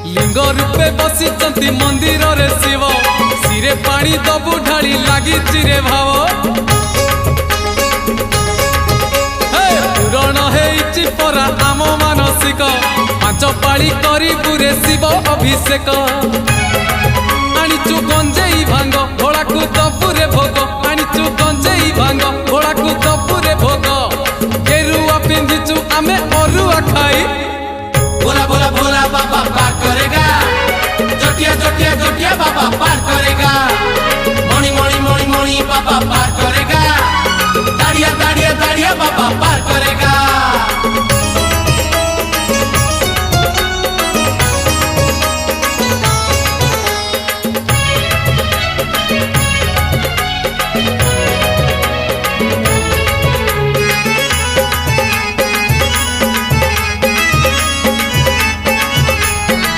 लिंग रूपे बसिचंती मंदिर रे शिव सिरे पानी दबु ढाली लागी चिरे भाव पूरण हेइछि परा आम मानसिक पांच पाଳି करी पुरे शिव अभिषेक।